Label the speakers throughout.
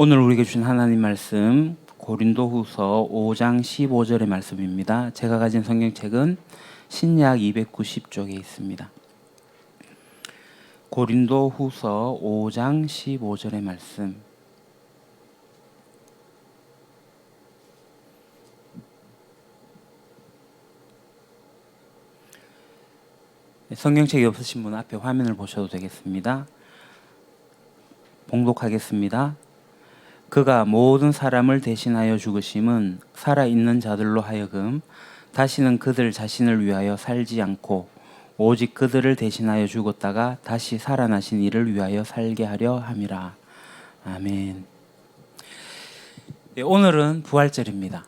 Speaker 1: 오늘 우리에게 주신 하나님 말씀 고린도후서 5장 15절의 말씀입니다. 제가 가진 성경책은 신약 290쪽에 있습니다. 고린도후서 5장 15절의 말씀. 성경책이 없으신 분은 앞에 화면을 보셔도 되겠습니다. 봉독하겠습니다. 그가 모든 사람을 대신하여 죽으심은 살아있는 자들로 하여금 다시는 그들 자신을 위하여 살지 않고 오직 그들을 대신하여 죽었다가 다시 살아나신 이를 위하여 살게 하려 함이라. 아멘. 오늘은 부활절입니다.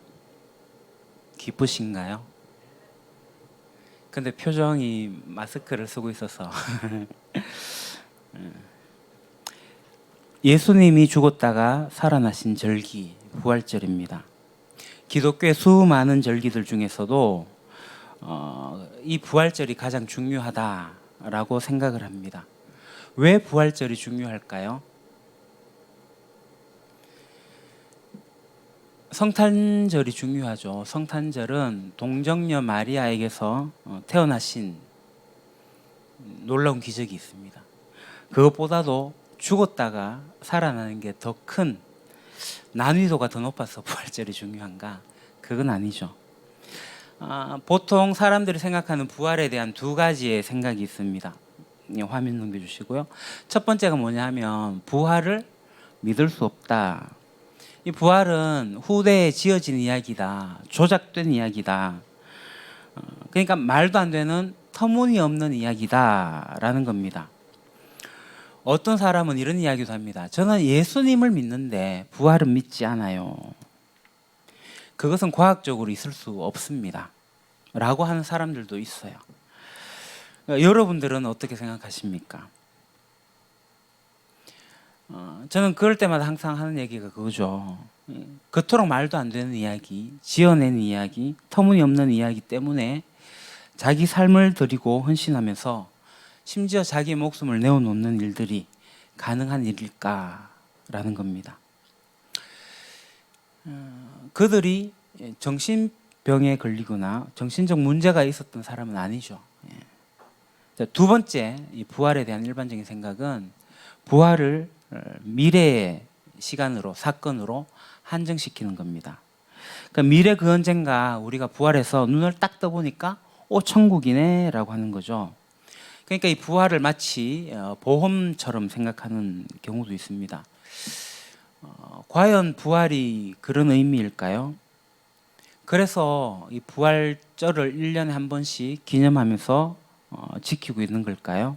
Speaker 1: 기쁘신가요? 근데 표정이 마스크를 쓰고 있어서 예수님이 죽었다가 살아나신 절기, 부활절입니다. 기독교의 수많은 절기들 중에서도 이 부활절이 가장 중요하다라고 생각을 합니다. 왜 부활절이 중요할까요? 성탄절이 중요하죠. 성탄절은 동정녀 마리아에게서 태어나신 놀라운 기적이 있습니다. 그것보다도 죽었다가 살아나는 게 더 큰 난이도가 더 높아서 부활절이 중요한가? 그건 아니죠. 보통 사람들이 생각하는 부활에 대한 두 가지의 생각이 있습니다. 화면 넘겨주시고요. 첫 번째가 뭐냐 하면 부활을 믿을 수 없다. 이 부활은 후대에 지어진 이야기다. 조작된 이야기다. 그러니까 말도 안 되는 터무니없는 이야기다라는 겁니다. 어떤 사람은 이런 이야기도 합니다. 저는 예수님을 믿는데 부활은 믿지 않아요. 그것은 과학적으로 있을 수 없습니다. 라고 하는 사람들도 있어요. 여러분들은 어떻게 생각하십니까? 저는 그럴 때마다 항상 하는 얘기가 그거죠. 그토록 말도 안 되는 이야기, 지어낸 이야기, 터무니없는 이야기 때문에 자기 삶을 드리고 헌신하면서 심지어 자기 목숨을 내어놓는 일들이 가능한 일일까라는 겁니다. 그들이 정신병에 걸리거나 정신적 문제가 있었던 사람은 아니죠. 두 번째, 이 부활에 대한 일반적인 생각은 부활을 미래의 시간으로, 사건으로 한정시키는 겁니다. 그러니까 미래 그 언젠가 우리가 부활해서 눈을 딱 떠보니까 천국이네 라고 하는 거죠. 그러니까 이 부활을 마치 보험처럼 생각하는 경우도 있습니다. 과연 부활이 그런 의미일까요? 그래서 이 부활절을 1년에 한 번씩 기념하면서 지키고 있는 걸까요?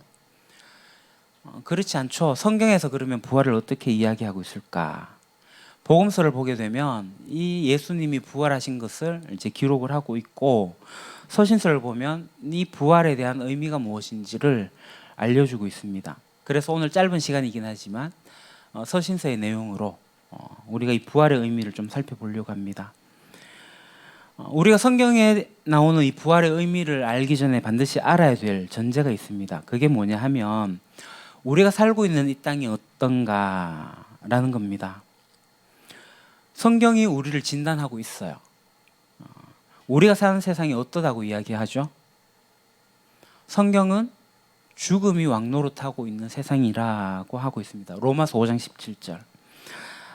Speaker 1: 그렇지 않죠. 성경에서 그러면 부활을 어떻게 이야기하고 있을까? 복음서를 보게 되면 이 예수님이 부활하신 것을 이제 기록을 하고 있고, 서신서를 보면 이 부활에 대한 의미가 무엇인지를 알려주고 있습니다. 그래서 오늘 짧은 시간이긴 하지만 서신서의 내용으로 우리가 이 부활의 의미를 좀 살펴보려고 합니다. 우리가 성경에 나오는 이 부활의 의미를 알기 전에 반드시 알아야 될 전제가 있습니다. 그게 뭐냐 하면 우리가 살고 있는 이 땅이 어떤가라는 겁니다. 성경이 우리를 진단하고 있어요. 우리가 사는 세상이 어떠다고 이야기하죠? 성경은 죽음이 왕노릇하고 있는 세상이라고 하고 있습니다. 로마서 5장 17절.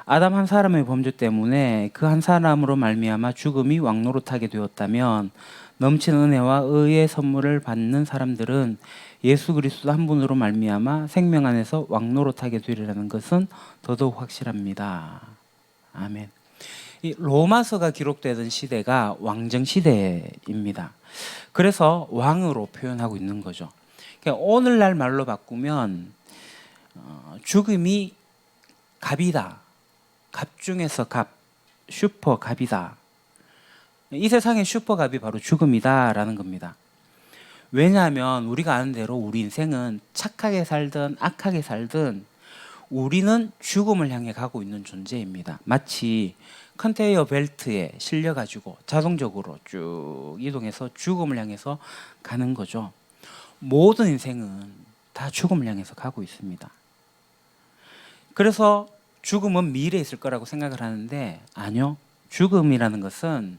Speaker 1: 아담 한 사람의 범죄 때문에 그 한 사람으로 말미암아 죽음이 왕노릇하게 되었다면 넘치는 은혜와 의의 선물을 받는 사람들은 예수 그리스도 한 분으로 말미암아 생명 안에서 왕노릇하게 되리라는 것은 더더욱 확실합니다. 아멘. 이 로마서가 기록되던 시대가 왕정 시대입니다. 그래서 왕으로 표현하고 있는 거죠. 그러니까 오늘날 말로 바꾸면 죽음이 갑이다. 갑 중에서 갑, 슈퍼 갑이다. 이 세상의 슈퍼갑이 바로 죽음이다라는 겁니다. 왜냐하면 우리가 아는 대로 우리 인생은 착하게 살든 악하게 살든 우리는 죽음을 향해 가고 있는 존재입니다. 마치 컨베이어 벨트에 실려가지고 자동적으로 쭉 이동해서 죽음을 향해서 가는 거죠. 모든 인생은 다 죽음을 향해서 가고 있습니다. 그래서 죽음은 미래에 있을 거라고 생각을 하는데 아니요. 죽음이라는 것은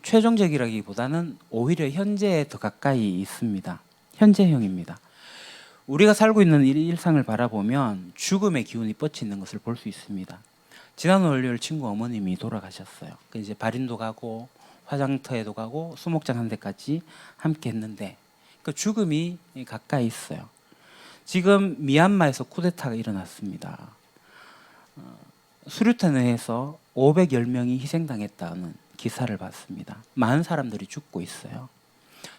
Speaker 1: 최종적이라기보다는 오히려 현재에 더 가까이 있습니다. 현재형입니다. 우리가 살고 있는 일상을 바라보면 죽음의 기운이 뻗치는 것을 볼 수 있습니다. 지난 월요일 친구 어머님이 돌아가셨어요. 이제 발인도 가고 화장터에도 가고 수목장 한 대까지 함께 했는데 그 죽음이 가까이 있어요. 지금 미얀마에서 쿠데타가 일어났습니다. 수류탄에 의해서 510명이 희생당했다는 기사를 봤습니다. 많은 사람들이 죽고 있어요.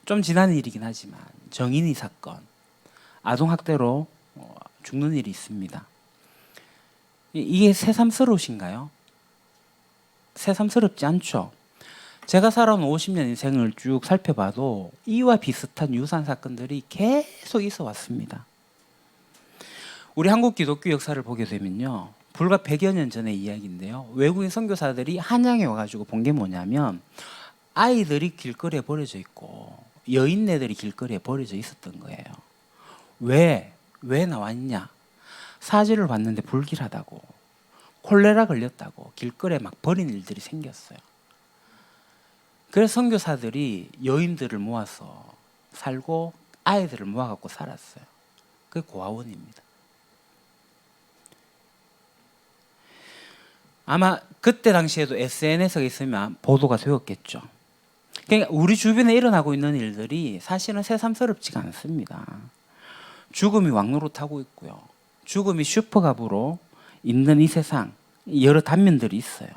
Speaker 1: 좀 지난 일이긴 하지만 정인이 사건, 아동학대로 죽는 일이 있습니다. 이게 새삼스러우신가요? 새삼스럽지 않죠. 제가 살아온 50년 인생을 쭉 살펴봐도 이와 비슷한 유사한 사건들이 계속 있어 왔습니다. 우리 한국 기독교 역사를 보게 되면요. 불과 100여 년 전의 이야기인데요. 외국인 선교사들이 한양에 와가지고 본 게 뭐냐면 아이들이 길거리에 버려져 있고 여인네들이 길거리에 버려져 있었던 거예요. 왜 나왔냐? 사지를 봤는데 불길하다고, 콜레라 걸렸다고 길거리에 막 버린 일들이 생겼어요. 그래서 선교사들이 여인들을 모아서 살고 아이들을 모아갖고 살았어요. 그게 고아원입니다. 아마 그때 당시에도 SNS가 있으면 보도가 되었겠죠. 그러니까 우리 주변에 일어나고 있는 일들이 사실은 새삼스럽지가 않습니다. 죽음이 왕노릇하고 있고요. 죽음이 슈퍼갑으로 있는 이 세상 여러 단면들이 있어요.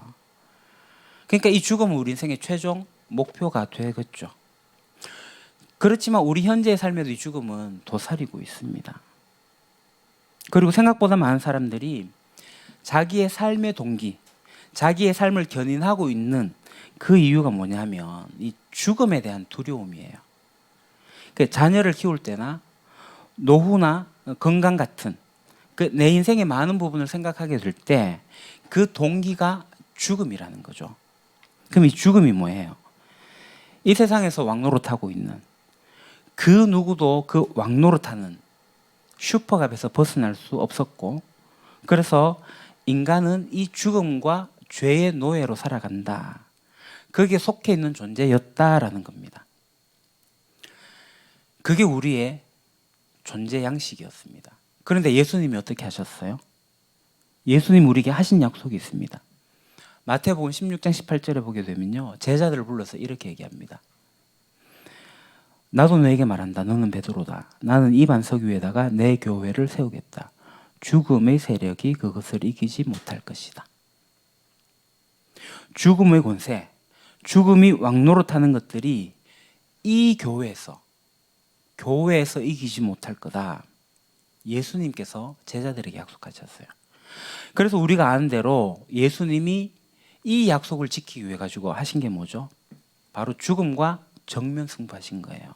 Speaker 1: 그러니까 이 죽음은 우리 인생의 최종 목표가 되겠죠. 그렇지만 우리 현재의 삶에도 이 죽음은 도사리고 있습니다. 그리고 생각보다 많은 사람들이 자기의 삶의 동기, 자기의 삶을 견인하고 있는 그 이유가 뭐냐면 이 죽음에 대한 두려움이에요. 그러니까 자녀를 키울 때나 노후나 건강 같은 내 인생의 많은 부분을 생각하게 될 때 그 동기가 죽음이라는 거죠. 그럼 이 죽음이 뭐예요? 이 세상에서 왕노릇하고 있는 그 누구도 그 왕노릇하는 슈퍼갑에서 벗어날 수 없었고, 그래서 인간은 이 죽음과 죄의 노예로 살아간다. 거기에 속해 있는 존재였다라는 겁니다. 그게 우리의 존재 양식이었습니다. 그런데 예수님이 어떻게 하셨어요? 예수님 우리에게 하신 약속이 있습니다. 마태복음 16장 18절에 보게 되면요. 제자들을 불러서 이렇게 얘기합니다. 나도 너에게 말한다. 너는 베드로다. 나는 이 반석 위에다가 내 교회를 세우겠다. 죽음의 세력이 그것을 이기지 못할 것이다. 죽음의 권세, 죽음이 왕노릇하는 것들이 이 교회에서 이기지 못할 거다. 예수님께서 제자들에게 약속하셨어요. 그래서 우리가 아는 대로 예수님이 이 약속을 지키기 위해 가지고 하신 게 뭐죠? 바로 죽음과 정면 승부하신 거예요.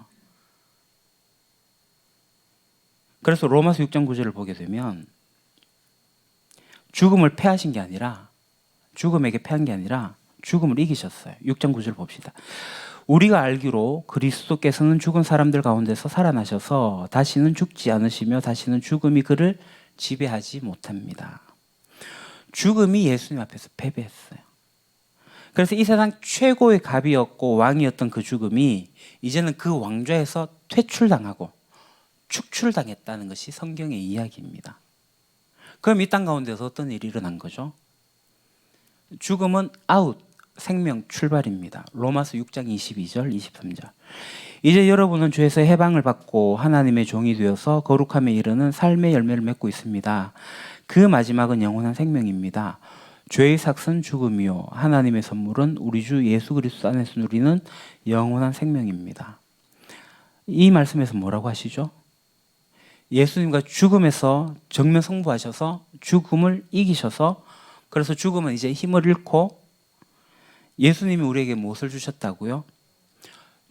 Speaker 1: 그래서 로마서 6장 9절을 보게 되면 죽음을 패하신 게 아니라, 죽음에게 패한 게 아니라 죽음을 이기셨어요. 6장 9절 봅시다. 우리가 알기로 그리스도께서는 죽은 사람들 가운데서 살아나셔서 다시는 죽지 않으시며 다시는 죽음이 그를 지배하지 못합니다. 죽음이 예수님 앞에서 패배했어요. 그래서 이 세상 최고의 갑이었고 왕이었던 그 죽음이 이제는 그 왕좌에서 퇴출당하고 축출당했다는 것이 성경의 이야기입니다. 그럼 이 땅 가운데서 어떤 일이 일어난 거죠? 죽음은 아웃, 생명 출발입니다. 로마서 6장 22절, 23절. 이제 여러분은 죄에서 해방을 받고 하나님의 종이 되어서 거룩함에 이르는 삶의 열매를 맺고 있습니다. 그 마지막은 영원한 생명입니다. 죄의 삭은 죽음이요 하나님의 선물은 우리 주 예수 그리스도 안에서 누리는 영원한 생명입니다. 이 말씀에서 뭐라고 하시죠? 예수님과 죽음에서 정면 승부하셔서 죽음을 이기셔서, 그래서 죽음은 이제 힘을 잃고 예수님이 우리에게 무엇을 주셨다고요?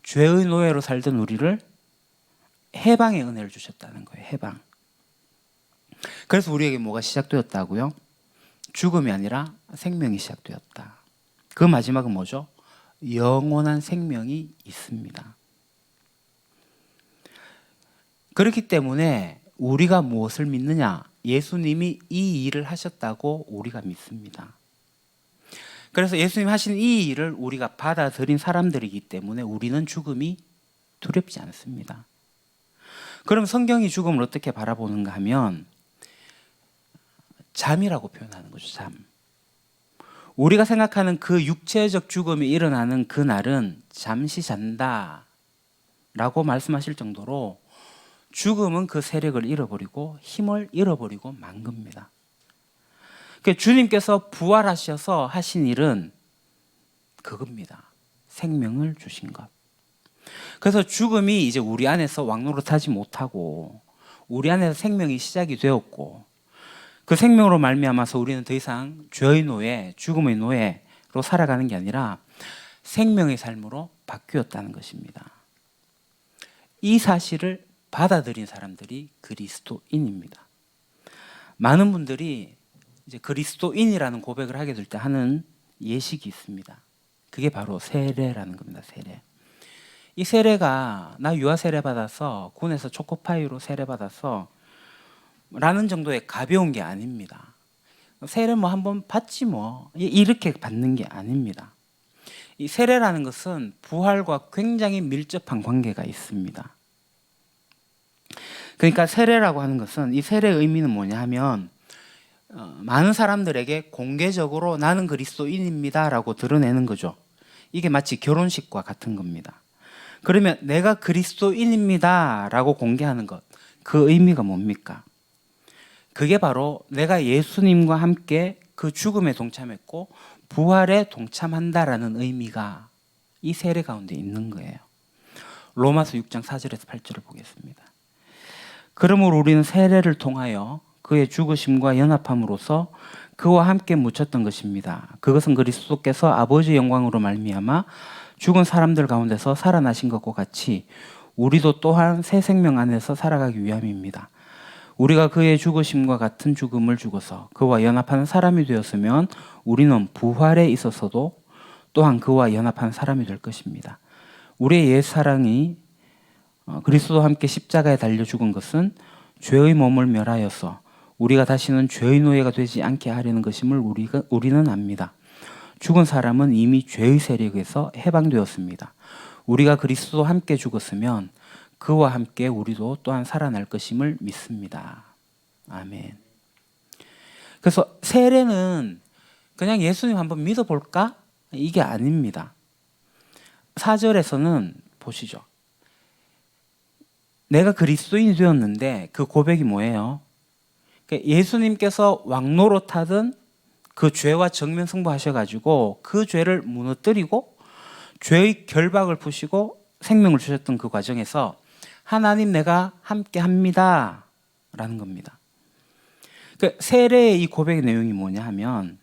Speaker 1: 죄의 노예로 살던 우리를 해방의 은혜를 주셨다는 거예요. 해방. 그래서 우리에게 뭐가 시작되었다고요? 죽음이 아니라 생명이 시작되었다. 그 마지막은 뭐죠? 영원한 생명이 있습니다. 그렇기 때문에 우리가 무엇을 믿느냐? 예수님이 이 일을 하셨다고 우리가 믿습니다. 그래서 예수님 하신 이 일을 우리가 받아들인 사람들이기 때문에 우리는 죽음이 두렵지 않습니다. 그럼 성경이 죽음을 어떻게 바라보는가 하면 잠이라고 표현하는 거죠. 잠. 우리가 생각하는 그 육체적 죽음이 일어나는 그 날은 잠시 잔다 라고 말씀하실 정도로 죽음은 그 세력을 잃어버리고 힘을 잃어버리고 만 겁니다. 주님께서 부활하셔서 하신 일은 그겁니다. 생명을 주신 것. 그래서 죽음이 이제 우리 안에서 왕노릇하지 못하고 우리 안에서 생명이 시작이 되었고 그 생명으로 말미암아서 우리는 더 이상 죄의 노예, 죽음의 노예로 살아가는 게 아니라 생명의 삶으로 바뀌었다는 것입니다. 이 사실을 받아들인 사람들이 그리스도인입니다. 많은 분들이 이제 그리스도인이라는 고백을 하게 될 때 하는 예식이 있습니다. 그게 바로 세례라는 겁니다. 세례. 이 세례가 나 유아 세례 받아서 군에서 초코파이로 세례 받아서 라는 정도의 가벼운 게 아닙니다. 세례 뭐 한번 받지 뭐 이렇게 받는 게 아닙니다. 이 세례라는 것은 부활과 굉장히 밀접한 관계가 있습니다. 그러니까 세례라고 하는 것은 이 세례의 의미는 뭐냐 하면 많은 사람들에게 공개적으로 나는 그리스도인입니다 라고 드러내는 거죠. 이게 마치 결혼식과 같은 겁니다. 그러면 내가 그리스도인입니다 라고 공개하는 것, 그 의미가 뭡니까? 그게 바로 내가 예수님과 함께 그 죽음에 동참했고 부활에 동참한다라는 의미가 이 세례 가운데 있는 거예요. 로마서 6장 4절에서 8절을 보겠습니다. 그러므로 우리는 세례를 통하여 그의 죽으심과 연합함으로써 그와 함께 묻혔던 것입니다. 그것은 그리스도께서 아버지의 영광으로 말미암아 죽은 사람들 가운데서 살아나신 것과 같이 우리도 또한 새 생명 안에서 살아가기 위함입니다. 우리가 그의 죽으심과 같은 죽음을 죽어서 그와 연합하는 사람이 되었으면 우리는 부활에 있어서도 또한 그와 연합한 사람이 될 것입니다. 우리의 옛사랑이 그리스도와 함께 십자가에 달려 죽은 것은 죄의 몸을 멸하여서 우리가 다시는 죄의 노예가 되지 않게 하려는 것임을 우리는 압니다. 죽은 사람은 이미 죄의 세력에서 해방되었습니다. 우리가 그리스도와 함께 죽었으면 그와 함께 우리도 또한 살아날 것임을 믿습니다. 아멘. 그래서 세례는 그냥 예수님 한번 믿어볼까? 이게 아닙니다. 4절에서는 보시죠. 내가 그리스도인이 되었는데 그 고백이 뭐예요? 예수님께서 왕노릇하던 그 죄와 정면 승부하셔가지고 그 죄를 무너뜨리고 죄의 결박을 푸시고 생명을 주셨던 그 과정에서 하나님 내가 함께 합니다 라는 겁니다. 세례의 이 고백의 내용이 뭐냐 하면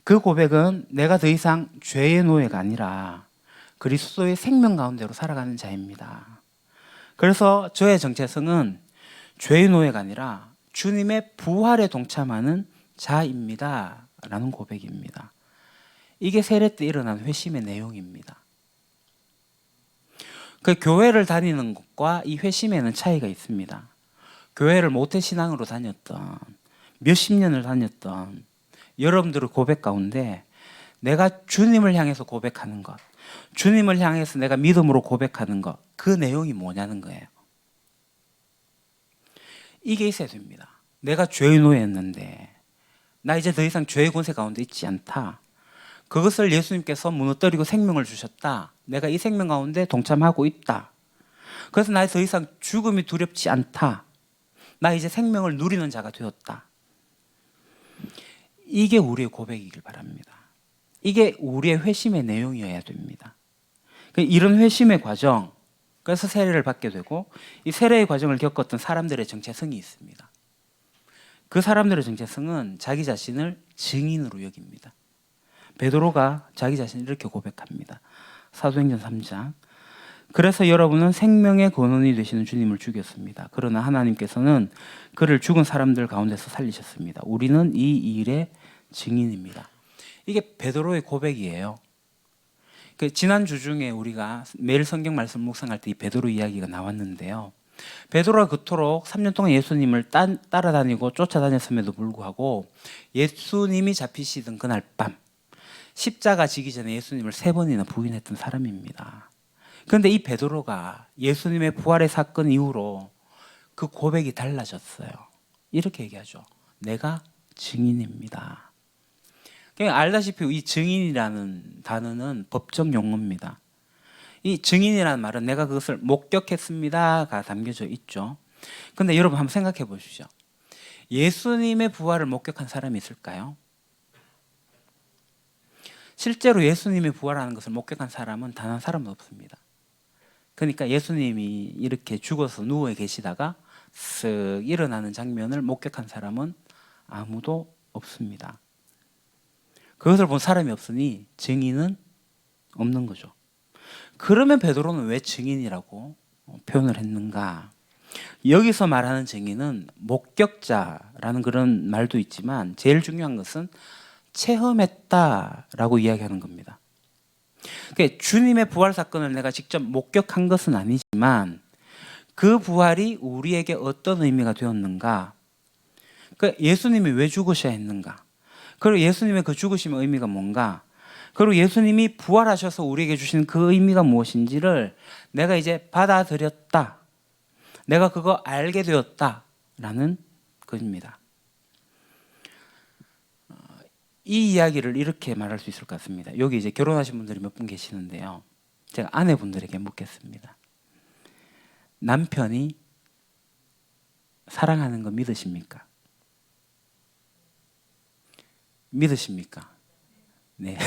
Speaker 1: 그 고백은 내가 더 이상 죄의 노예가 아니라 그리스도의 생명 가운데로 살아가는 자입니다. 그래서 저의 정체성은 죄의 노예가 아니라 주님의 부활에 동참하는 자입니다 라는 고백입니다. 이게 세례 때 일어난 회심의 내용입니다. 그 교회를 다니는 것과 이 회심에는 차이가 있습니다. 교회를 모태신앙으로 다녔던 몇십 년을 다녔던 여러분들의 고백 가운데 내가 주님을 향해서 고백하는 것, 주님을 향해서 내가 믿음으로 고백하는 것, 그 내용이 뭐냐는 거예요. 이게 있어야 됩니다. 내가 죄의 노예였는데 나 이제 더 이상 죄의 권세 가운데 있지 않다. 그것을 예수님께서 무너뜨리고 생명을 주셨다. 내가 이 생명 가운데 동참하고 있다. 그래서 나 더 이상 죽음이 두렵지 않다. 나 이제 생명을 누리는 자가 되었다. 이게 우리의 고백이길 바랍니다. 이게 우리의 회심의 내용이어야 됩니다. 이런 회심의 과정, 그래서 세례를 받게 되고 이 세례의 과정을 겪었던 사람들의 정체성이 있습니다. 그 사람들의 정체성은 자기 자신을 증인으로 여깁니다. 베드로가 자기 자신을 이렇게 고백합니다. 사도행전 3장. 그래서 여러분은 생명의 근원이 되시는 주님을 죽였습니다. 그러나 하나님께서는 그를 죽은 사람들 가운데서 살리셨습니다. 우리는 이 일의 증인입니다. 이게 베드로의 고백이에요. 지난주 중에 우리가 매일 성경 말씀 묵상할 때 이 베드로 이야기가 나왔는데요. 베드로가 그토록 3년 동안 예수님을 따라다니고 쫓아다녔음에도 불구하고 예수님이 잡히시던 그날 밤 십자가 지기 전에 예수님을 3번이나 부인했던 사람입니다. 그런데 이 베드로가 예수님의 부활의 사건 이후로 그 고백이 달라졌어요. 이렇게 얘기하죠. 내가 증인입니다. 그러니까 알다시피 이 증인이라는 단어는 법적 용어입니다. 이 증인이라는 말은 내가 그것을 목격했습니다가 담겨져 있죠. 그런데 여러분 한번 생각해 보십시오. 예수님의 부활을 목격한 사람이 있을까요? 실제로 예수님이 부활하는 것을 목격한 사람은 단 한 사람도 없습니다. 그러니까 예수님이 이렇게 죽어서 누워 계시다가 쓱 일어나는 장면을 목격한 사람은 아무도 없습니다. 그것을 본 사람이 없으니 증인은 없는 거죠. 그러면 베드로는 왜 증인이라고 표현을 했는가? 여기서 말하는 증인은 목격자라는 그런 말도 있지만 제일 중요한 것은 체험했다라고 이야기하는 겁니다. 그러니까 주님의 부활 사건을 내가 직접 목격한 것은 아니지만 그 부활이 우리에게 어떤 의미가 되었는가? 그러니까 예수님이 왜 죽으셔야 했는가? 그리고 예수님의 그 죽으심의 의미가 뭔가? 그리고 예수님이 부활하셔서 우리에게 주신 그 의미가 무엇인지를 내가 이제 받아들였다. 내가 그거 알게 되었다라는 것입니다. 이 이야기를 이렇게 말할 수 있을 것 같습니다. 여기 이제 결혼하신 분들이 몇 분 계시는데요. 제가 아내분들에게 묻겠습니다. 남편이 사랑하는 거 믿으십니까? 믿으십니까? 네.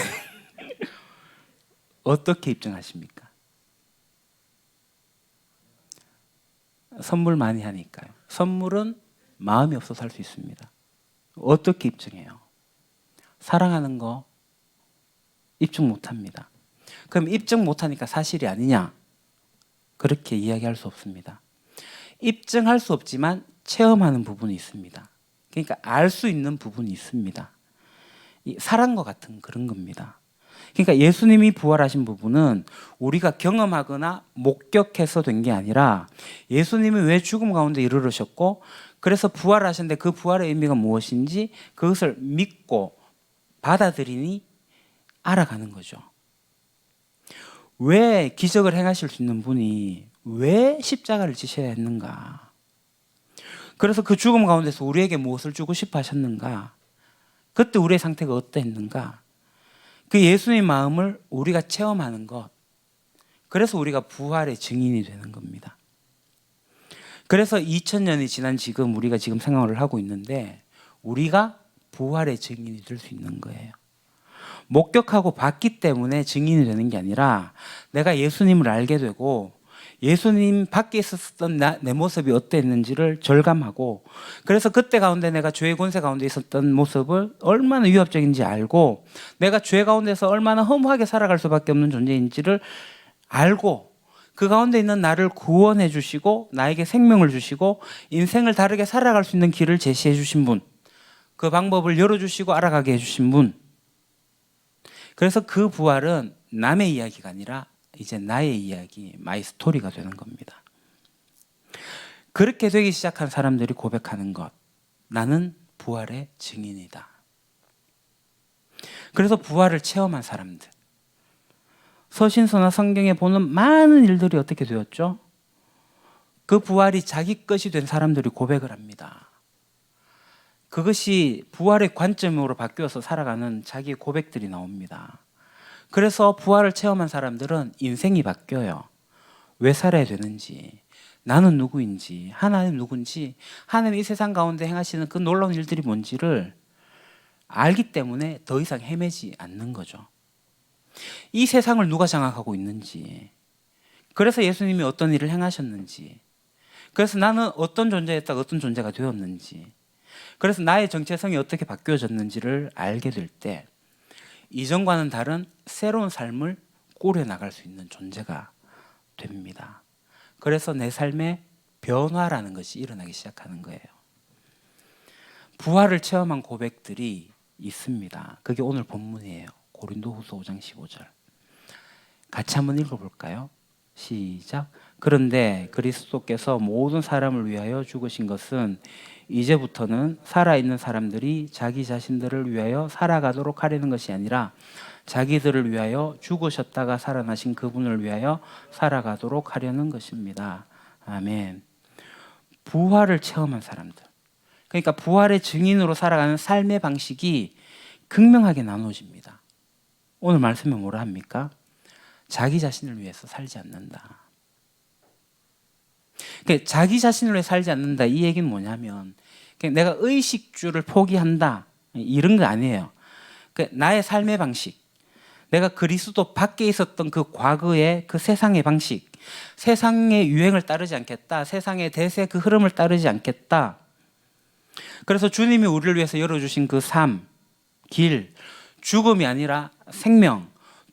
Speaker 1: 어떻게 입증하십니까? 선물 많이 하니까요. 선물은 마음이 없어서 할 수 있습니다. 어떻게 입증해요? 사랑하는 거 입증 못합니다. 그럼 입증 못하니까 사실이 아니냐? 그렇게 이야기할 수 없습니다. 입증할 수 없지만 체험하는 부분이 있습니다. 그러니까 알 수 있는 부분이 있습니다. 이 사랑과 같은 그런 겁니다. 그러니까 예수님이 부활하신 부분은 우리가 경험하거나 목격해서 된 게 아니라 예수님이 왜 죽음 가운데 이르르셨고 그래서 부활하셨는데 그 부활의 의미가 무엇인지 그것을 믿고 받아들이니 알아가는 거죠. 왜 기적을 행하실 수 있는 분이 왜 십자가를 지셔야 했는가? 그래서 그 죽음 가운데서 우리에게 무엇을 주고 싶어 하셨는가? 그때 우리의 상태가 어떠했는가? 그 예수님의 마음을 우리가 체험하는 것. 그래서 우리가 부활의 증인이 되는 겁니다. 그래서 2000년이 지난 지금 우리가 지금 생활을 하고 있는데 우리가 부활의 증인이 될 수 있는 거예요. 목격하고 봤기 때문에 증인이 되는 게 아니라 내가 예수님을 알게 되고 예수님 밖에 있었던 내 모습이 어땠는지를 절감하고 그래서 그때 가운데 내가 죄의 권세 가운데 있었던 모습을 얼마나 위협적인지 알고 내가 죄 가운데서 얼마나 허무하게 살아갈 수밖에 없는 존재인지를 알고 그 가운데 있는 나를 구원해 주시고 나에게 생명을 주시고 인생을 다르게 살아갈 수 있는 길을 제시해 주신 분, 그 방법을 열어주시고 알아가게 해주신 분. 그래서 그 부활은 남의 이야기가 아니라 이제 나의 이야기, 마이 스토리가 되는 겁니다. 그렇게 되기 시작한 사람들이 고백하는 것. 나는 부활의 증인이다. 그래서 부활을 체험한 사람들. 서신서나 성경에 보는 많은 일들이 어떻게 되었죠? 그 부활이 자기 것이 된 사람들이 고백을 합니다. 그것이 부활의 관점으로 바뀌어서 살아가는 자기의 고백들이 나옵니다. 그래서 부활을 체험한 사람들은 인생이 바뀌어요. 왜 살아야 되는지, 나는 누구인지, 하나님 누군지, 하나님 이 세상 가운데 행하시는 그 놀라운 일들이 뭔지를 알기 때문에 더 이상 헤매지 않는 거죠. 이 세상을 누가 장악하고 있는지, 그래서 예수님이 어떤 일을 행하셨는지, 그래서 나는 어떤 존재였다가 어떤 존재가 되었는지, 그래서 나의 정체성이 어떻게 바뀌어졌는지를 알게 될 때 이전과는 다른 새로운 삶을 꾸려나갈 수 있는 존재가 됩니다. 그래서 내 삶에 변화라는 것이 일어나기 시작하는 거예요. 부활을 체험한 고백들이 있습니다. 그게 오늘 본문이에요. 고린도후서 5장 15절. 같이 한번 읽어볼까요? 시작. 그런데 그리스도께서 모든 사람을 위하여 죽으신 것은 이제부터는 살아있는 사람들이 자기 자신들을 위하여 살아가도록 하려는 것이 아니라 자기들을 위하여 죽으셨다가 살아나신 그분을 위하여 살아가도록 하려는 것입니다. 아멘. 부활을 체험한 사람들. 그러니까 부활의 증인으로 살아가는 삶의 방식이 극명하게 나눠집니다. 오늘 말씀에 뭐라 합니까? 자기 자신을 위해서 살지 않는다. 그러니까 자기 자신을 위해 살지 않는다. 이 얘기는 뭐냐면 내가 의식주를 포기한다. 이런 거 아니에요. 그러니까 나의 삶의 방식. 내가 그리스도 밖에 있었던 그 과거의 그 세상의 방식. 세상의 유행을 따르지 않겠다. 세상의 대세 그 흐름을 따르지 않겠다. 그래서 주님이 우리를 위해서 열어주신 그 삶, 길, 죽음이 아니라 생명,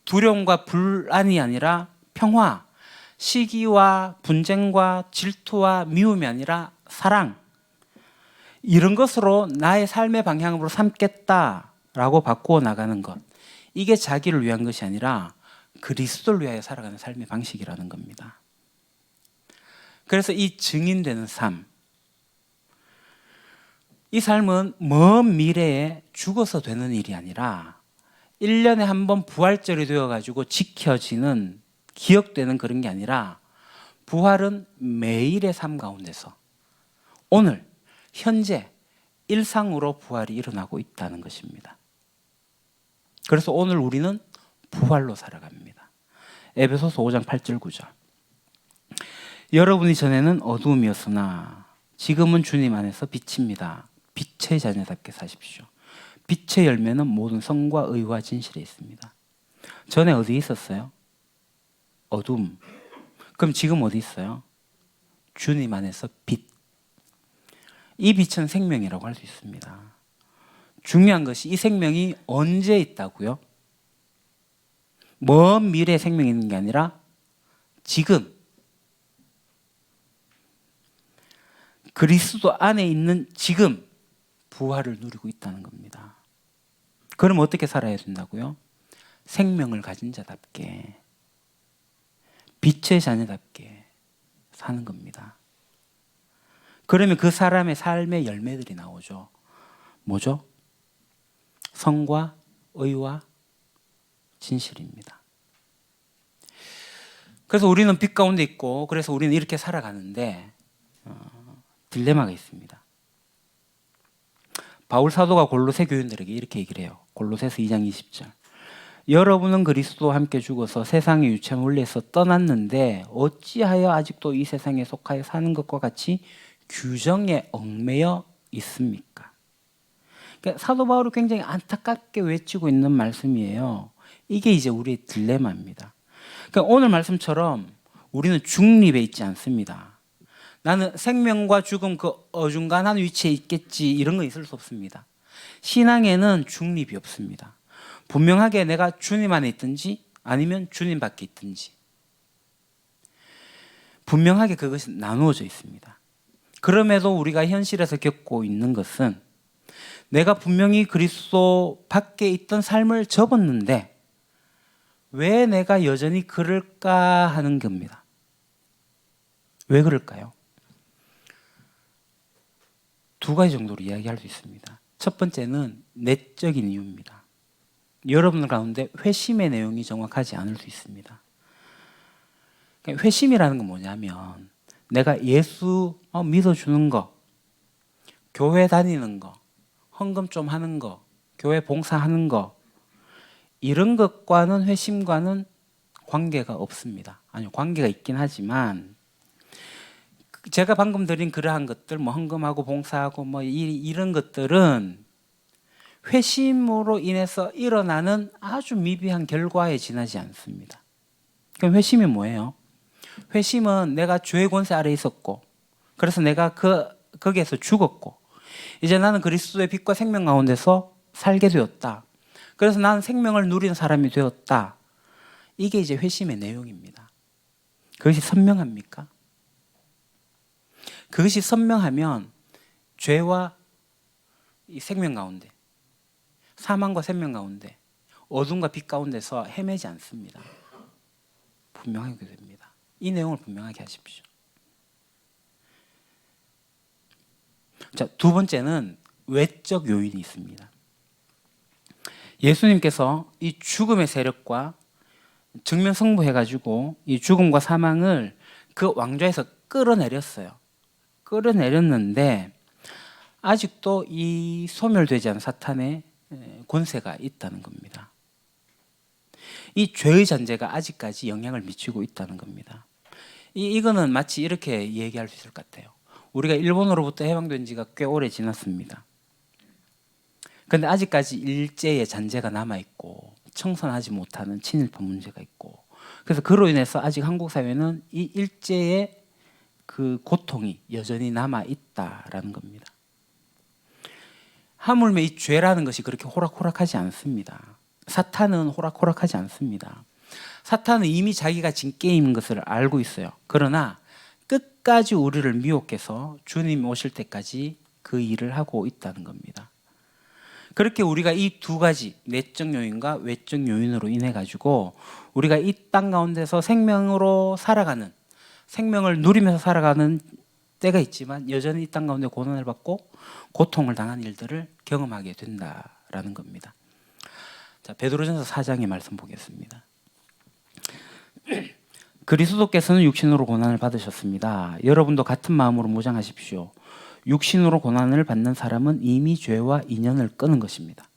Speaker 1: 두려움과 불안이 아니라 평화, 시기와 분쟁과 질투와 미움이 아니라 사랑, 이런 것으로 나의 삶의 방향으로 삼겠다라고 바꾸어 나가는 것, 이게 자기를 위한 것이 아니라 그리스도를 위하여 살아가는 삶의 방식이라는 겁니다. 그래서 이 증인되는 삶, 이 삶은 먼 미래에 죽어서 되는 일이 아니라 1년에 한 번 부활절이 되어가지고 지켜지는, 기억되는 그런 게 아니라 부활은 매일의 삶 가운데서 오늘, 현재, 일상으로 부활이 일어나고 있다는 것입니다. 그래서 오늘 우리는 부활로 살아갑니다. 에베소서 5장 8절 9절. 여러분이 전에는 어두움이었으나 지금은 주님 안에서 빛입니다. 빛의 자녀답게 사십시오. 빛의 열매는 모든 성과 의와 진실에 있습니다. 전에 어디 있었어요? 어둠. 그럼 지금 어디 있어요? 주님 안에서 빛. 이 빛은 생명이라고 할 수 있습니다. 중요한 것이 이 생명이 언제 있다고요? 먼 미래에 생명이 있는 게 아니라 지금 그리스도 안에 있는 지금 부활을 누리고 있다는 겁니다. 그럼 어떻게 살아야 된다고요? 생명을 가진 자답게, 빛의 자녀답게 사는 겁니다. 그러면 그 사람의 삶의 열매들이 나오죠. 뭐죠? 성과 의와 진실입니다. 그래서 우리는 빛 가운데 있고, 그래서 우리는 이렇게 살아가는데 딜레마가 있습니다. 바울 사도가 골로새 교인들에게 이렇게 얘기를 해요. 골로새서 2장 20절. 여러분은 그리스도와 함께 죽어서 세상의 유치한 원리에서 떠났는데 어찌하여 아직도 이 세상에 속하여 사는 것과 같이 규정에 얽매여 있습니까? 그러니까 사도 바울이 굉장히 안타깝게 외치고 있는 말씀이에요. 이게 이제 우리의 딜레마입니다. 그러니까 오늘 말씀처럼 우리는 중립에 있지 않습니다. 나는 생명과 죽음 그 어중간한 위치에 있겠지, 이런 거 있을 수 없습니다. 신앙에는 중립이 없습니다. 분명하게 내가 주님 안에 있든지 아니면 주님 밖에 있든지 분명하게 그것이 나누어져 있습니다. 그럼에도 우리가 현실에서 겪고 있는 것은 내가 분명히 그리스도 밖에 있던 삶을 접었는데 왜 내가 여전히 그럴까 하는 겁니다. 왜 그럴까요? 두 가지 정도로 이야기할 수 있습니다. 첫 번째는 내적인 이유입니다. 여러분들 가운데 회심의 내용이 정확하지 않을 수 있습니다. 그러니까 회심이라는 건 뭐냐면 내가 예수 믿어주는 거, 교회 다니는 거, 헌금 좀 하는 거, 교회 봉사하는 거, 이런 것과는 회심과는 관계가 없습니다. 아니요, 관계가 있긴 하지만 제가 방금 드린 그러한 것들, 뭐 헌금하고 봉사하고 뭐 이런 것들은 회심으로 인해서 일어나는 아주 미비한 결과에 지나지 않습니다. 그럼 회심이 뭐예요? 회심은 내가 죄의 권세 아래 있었고, 그래서 내가 거기에서 죽었고, 이제 나는 그리스도의 빛과 생명 가운데서 살게 되었다. 그래서 나는 생명을 누리는 사람이 되었다. 이게 이제 회심의 내용입니다. 그것이 선명합니까? 그것이 선명하면 죄와 이 생명 가운데, 사망과 생명 가운데, 어둠과 빛 가운데서 헤매지 않습니다. 분명하게 됩니다. 이 내용을 분명하게 하십시오. 자, 두 번째는 외적 요인이 있습니다. 예수님께서 이 죽음의 세력과 정면 승부해가지고 이 죽음과 사망을 그 왕좌에서 끌어내렸어요. 끌어내렸는데 아직도 이 소멸되지 않은 사탄의 권세가 있다는 겁니다. 이 죄의 잔재가 아직까지 영향을 미치고 있다는 겁니다. 이거는 마치 이렇게 얘기할 수 있을 것 같아요. 우리가 일본으로부터 해방된 지가 꽤 오래 지났습니다. 그런데 아직까지 일제의 잔재가 남아있고 청산하지 못하는 친일파 문제가 있고, 그래서 그로 인해서 아직 한국 사회는 이 일제의 그 고통이 여전히 남아있다라는 겁니다. 하물며 이 죄라는 것이 그렇게 호락호락하지 않습니다. 사탄은 호락호락하지 않습니다. 사탄은 이미 자기가 진 게임인 것을 알고 있어요. 그러나 끝까지 우리를 미혹해서 주님 오실 때까지 그 일을 하고 있다는 겁니다. 그렇게 우리가 이 두 가지 내적 요인과 외적 요인으로 인해 가지고 우리가 이 땅 가운데서 생명으로 살아가는, 생명을 누리면서 살아가는 때가 있지만 여전히 이 땅 가운데 고난을 받고 고통을 당한 일들을 경험하게 된다라는 겁니다. 자, 베드로전서 4장의 말씀 보겠습니다. 그리스도께서는 육신으로 고난을 받으셨습니다. 여러분도 같은 마음으로 무장하십시오. 육신으로 고난을 받는 사람은 이미 죄와 인연을 끊은 것입니다.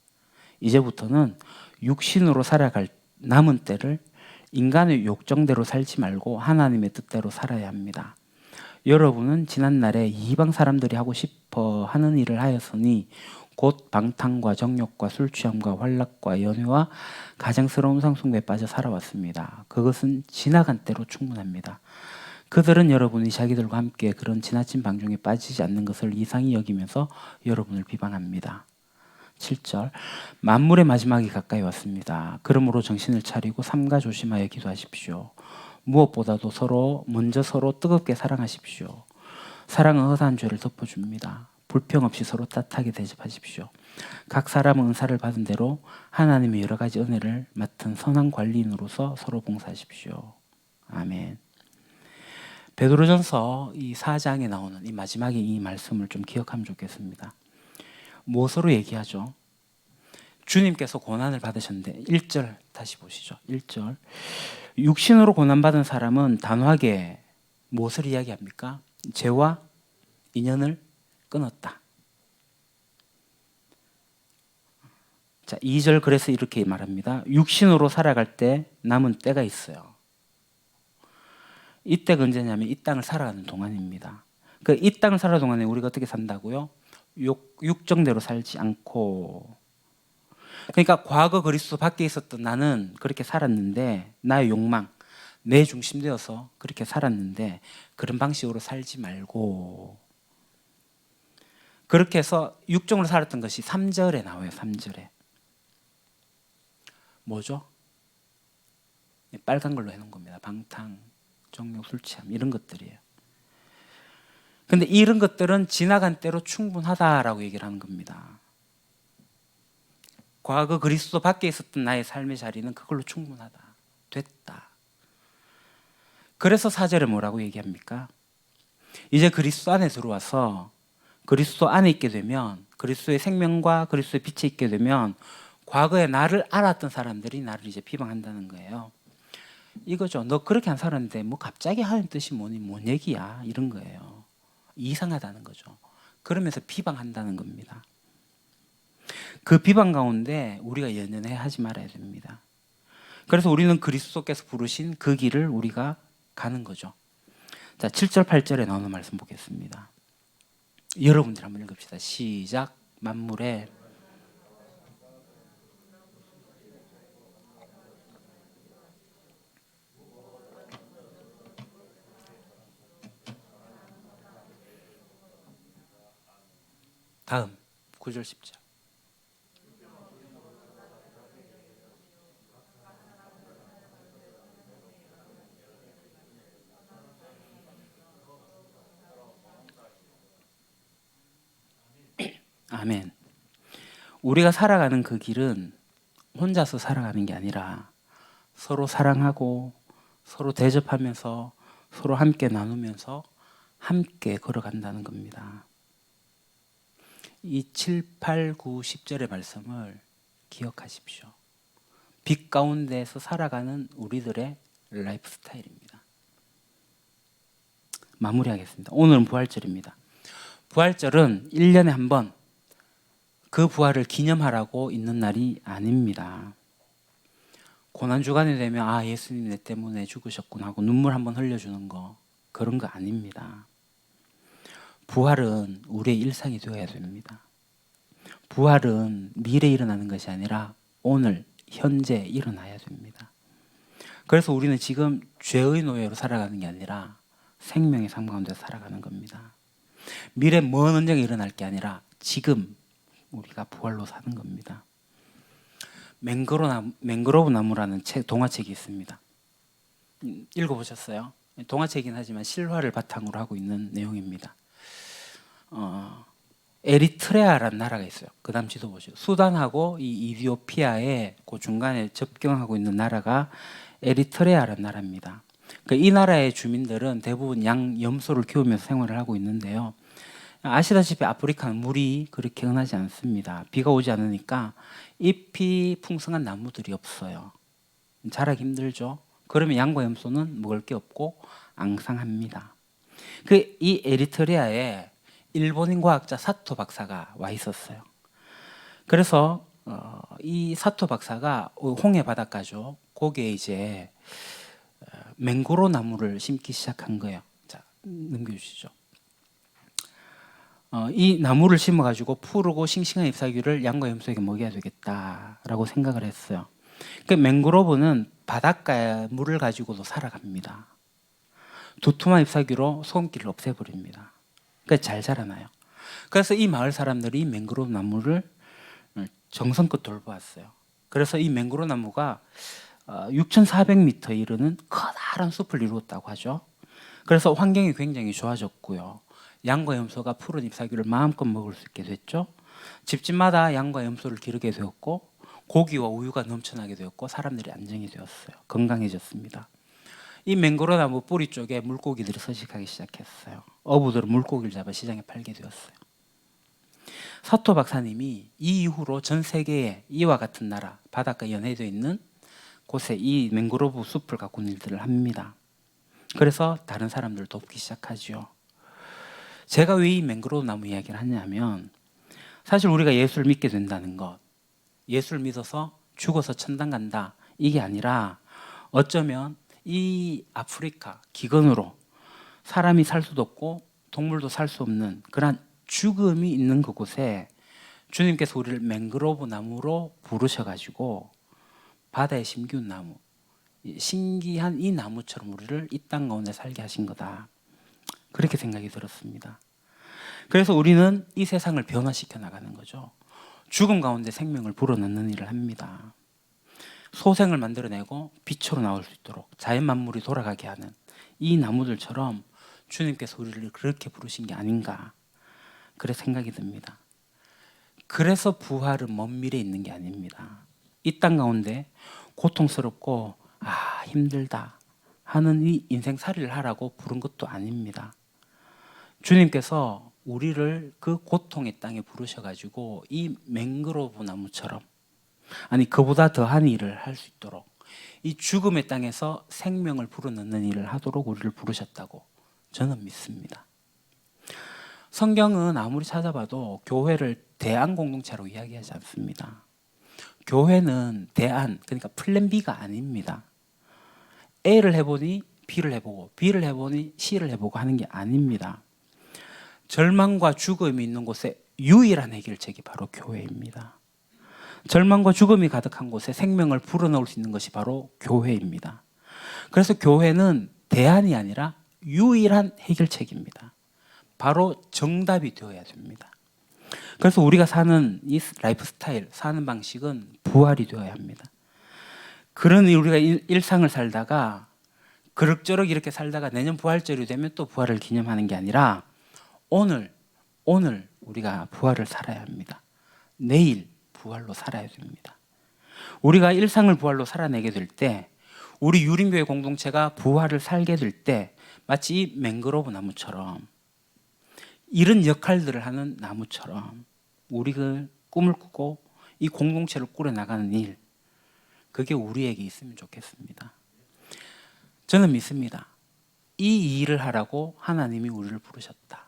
Speaker 1: 이제부터는 육신으로 살아갈 남은 때를 인간의 욕정대로 살지 말고 하나님의 뜻대로 살아야 합니다. 여러분은 지난날에 이방 사람들이 하고 싶어 하는 일을 하였으니 곧 방탕과 정욕과 술취함과 환락과 연회와 가증스러운 상숭배에 빠져 살아왔습니다. 그것은 지나간 때로 충분합니다. 그들은 여러분이 자기들과 함께 그런 지나친 방종에 빠지지 않는 것을 이상히 여기면서 여러분을 비방합니다. 7절, 만물의 마지막이 가까이 왔습니다. 그러므로 정신을 차리고 삼가 조심하여 기도하십시오. 무엇보다도 먼저 서로 뜨겁게 사랑하십시오. 사랑은 허다한 죄를 덮어줍니다. 불평 없이 서로 따뜻하게 대접하십시오. 각 사람은 은사를 받은 대로 하나님의 여러 가지 은혜를 맡은 선한 관리인으로서 서로 봉사하십시오. 아멘. 베드로전서 이 4장에 나오는 이 마지막에 이 말씀을 좀 기억하면 좋겠습니다. 무엇으로 얘기하죠? 주님께서 고난을 받으셨는데 1절 다시 보시죠. 1절, 육신으로 고난받은 사람은 단호하게 무엇을 이야기합니까? 죄와 인연을 끊었다. 자, 2절 그래서 이렇게 말합니다. 육신으로 살아갈 때 남은 때가 있어요. 이때가 언제냐면 이 땅을 살아가는 동안입니다. 이 땅을 살아가는 동안에 우리가 어떻게 산다고요? 육정대로 살지 않고. 그러니까 과거 그리스도 밖에 있었던 나는 그렇게 살았는데, 나의 욕망, 내 중심되어서 그렇게 살았는데 그런 방식으로 살지 말고, 그렇게 해서 육정으로 살았던 것이 3절에 나와요. 3절에 뭐죠? 빨간 걸로 해놓은 겁니다. 방탕, 정욕, 술취함 이런 것들이에요. 근데 이런 것들은 지나간 때로 충분하다라고 얘기를 하는 겁니다. 과거 그리스도 밖에 있었던 나의 삶의 자리는 그걸로 충분하다. 됐다. 그래서 4절에 뭐라고 얘기합니까? 이제 그리스도 안에 들어와서 그리스도 안에 있게 되면, 그리스도의 생명과 그리스도의 빛에 있게 되면 과거에 나를 알았던 사람들이 나를 이제 비방한다는 거예요. 이거죠. 너 그렇게 안 살았는데 뭐 갑자기 하는 뜻이 뭐니, 뭔 얘기야, 이런 거예요. 이상하다는 거죠. 그러면서 비방한다는 겁니다. 그 비방 가운데 우리가 연연해 하지 말아야 됩니다. 그래서 우리는 그리스도께서 부르신 그 길을 우리가 가는 거죠. 자, 7절 8절에 나오는 말씀 보겠습니다. 여러분들 한번 읽읍시다. 시작. 만물에 다음 9절 10절. 아멘. 우리가 살아가는 그 길은 혼자서 살아가는 게 아니라 서로 사랑하고 서로 대접하면서 서로 함께 나누면서 함께 걸어간다는 겁니다. 이 7, 8, 9, 10절의 말씀을 기억하십시오. 빛 가운데서 살아가는 우리들의 라이프 스타일입니다. 마무리하겠습니다. 오늘은 부활절입니다. 부활절은 1년에 한 번 그 부활을 기념하라고 있는 날이 아닙니다. 고난주간이 되면 아 예수님 내 때문에 죽으셨구나 하고 눈물 한번 흘려주는 거 그런 거 아닙니다. 부활은 우리의 일상이 되어야 됩니다. 부활은 미래에 일어나는 것이 아니라 오늘 현재 일어나야 됩니다. 그래서 우리는 지금 죄의 노예로 살아가는 게 아니라 생명의 삶 가운데 살아가는 겁니다. 미래 먼 언젠가 일어날 게 아니라 지금 우리가 부활로 사는 겁니다. 맹그로브 나무라는 동화책이 있습니다. 읽어보셨어요? 동화책이긴 하지만 실화를 바탕으로 하고 있는 내용입니다. 에리트레아라는 나라가 있어요. 그 다음 지도 보시죠. 수단하고 이 이디오피아의 그 중간에 접경하고 있는 나라가 에리트레아라는 나라입니다. 이 나라의 주민들은 대부분 염소를 키우면서 생활을 하고 있는데요. 아시다시피 아프리카는 물이 그렇게 흔하지 않습니다. 비가 오지 않으니까 잎이 풍성한 나무들이 없어요. 자라기 힘들죠. 그러면 양과 염소는 먹을 게 없고 앙상합니다. 이 에리트레아에 일본인 과학자 사토 박사가 와 있었어요. 그래서 이 사토 박사가 홍해 바닷가죠. 거기에 이제 맹고로 나무를 심기 시작한 거예요. 자, 넘겨주시죠. 이 나무를 심어가지고 푸르고 싱싱한 잎사귀를 양과 염소에게 먹여야 되겠다라고 생각을 했어요. 맹그로브는 바닷가에 물을 가지고도 살아갑니다. 두툼한 잎사귀로 소금기를 없애버립니다. 그러니까 잘 자라나요. 그래서 이 마을 사람들이 맹그로브 나무를 정성껏 돌보았어요. 그래서 이 맹그로브 나무가 6,400m 이르는 커다란 숲을 이루었다고 하죠. 그래서 환경이 굉장히 좋아졌고요. 양과 염소가 푸른 잎사귀를 마음껏 먹을 수 있게 됐죠. 집집마다 양과 염소를 기르게 되었고 고기와 우유가 넘쳐나게 되었고 사람들이 안정이 되었어요. 건강해졌습니다. 이 맹고로 나무 뿌리 쪽에 물고기들이 서식하기 시작했어요. 어부들은 물고기를 잡아 시장에 팔게 되었어요. 사토 박사님이 이 이후로 전 세계에 이와 같은 나라, 바닷가 연해되어 있는 곳에 이 맹그로브 숲을 가꾸는 일들을 합니다. 그래서 다른 사람들을 돕기 시작하죠. 제가 왜 이 맹그로브 나무 이야기를 하냐면 사실 우리가 예수를 믿게 된다는 것, 예수를 믿어서 죽어서 천당 간다 이게 아니라 어쩌면 이 아프리카 기근으로 사람이 살 수도 없고 동물도 살 수 없는 그런 죽음이 있는 그곳에 주님께서 우리를 맹그로브 나무로 부르셔가지고 바다에 심기운 나무, 신기한 이 나무처럼 우리를 이 땅 가운데 살게 하신 거다. 그렇게 생각이 들었습니다. 그래서 우리는 이 세상을 변화시켜 나가는 거죠. 죽음 가운데 생명을 불어넣는 일을 합니다. 소생을 만들어내고 빛으로 나올 수 있도록 자연 만물이 돌아가게 하는 이 나무들처럼 주님께서 우리를 그렇게 부르신 게 아닌가 그래 생각이 듭니다. 그래서 부활은 먼 미래에 있는 게 아닙니다. 이 땅 가운데 고통스럽고 힘들다 하는 이 인생살이를 하라고 부른 것도 아닙니다. 주님께서 우리를 그 고통의 땅에 부르셔가지고 이 맹그로브 나무처럼 그보다 더한 일을 할 수 있도록 이 죽음의 땅에서 생명을 불어넣는 일을 하도록 우리를 부르셨다고 저는 믿습니다. 성경은 아무리 찾아봐도 교회를 대안 공동체로 이야기하지 않습니다. 교회는 대안, 그러니까 플랜 B가 아닙니다. A를 해보니 B를 해보고 B를 해보니 C를 해보고 하는 게 아닙니다. 절망과 죽음이 있는 곳에 유일한 해결책이 바로 교회입니다. 절망과 죽음이 가득한 곳에 생명을 불어넣을 수 있는 것이 바로 교회입니다. 그래서 교회는 대안이 아니라 유일한 해결책입니다. 바로 정답이 되어야 됩니다. 그래서 우리가 사는 이 라이프 스타일, 사는 방식은 부활이 되어야 합니다. 그러니 우리가 일상을 살다가 그럭저럭 이렇게 살다가 내년 부활절이 되면 또 부활을 기념하는 게 아니라 오늘 우리가 부활을 살아야 합니다. 내일 부활로 살아야 됩니다. 우리가 일상을 부활로 살아내게 될 때 우리 유림교회 공동체가 부활을 살게 될 때 마치 이 맹그로브 나무처럼 이런 역할들을 하는 나무처럼 우리가 꿈을 꾸고 이 공동체를 꾸려나가는 일, 그게 우리에게 있으면 좋겠습니다. 저는 믿습니다. 이 일을 하라고 하나님이 우리를 부르셨다.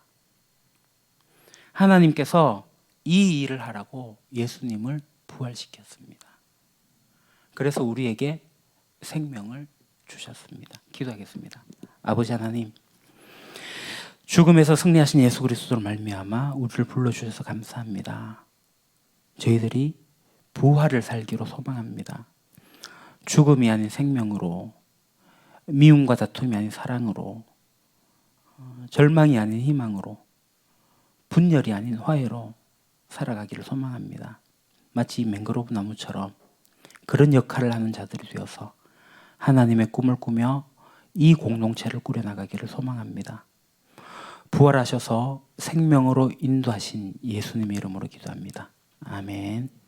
Speaker 1: 하나님께서 이 일을 하라고 예수님을 부활시켰습니다. 그래서 우리에게 생명을 주셨습니다. 기도하겠습니다. 아버지 하나님, 죽음에서 승리하신 예수 그리스도로 말미암아 우리를 불러주셔서 감사합니다. 저희들이 부활을 살기로 소망합니다. 죽음이 아닌 생명으로, 미움과 다툼이 아닌 사랑으로, 절망이 아닌 희망으로, 분열이 아닌 화해로 살아가기를 소망합니다. 마치 맹그로브 나무처럼 그런 역할을 하는 자들이 되어서 하나님의 꿈을 꾸며 이 공동체를 꾸려나가기를 소망합니다. 부활하셔서 생명으로 인도하신 예수님의 이름으로 기도합니다. 아멘.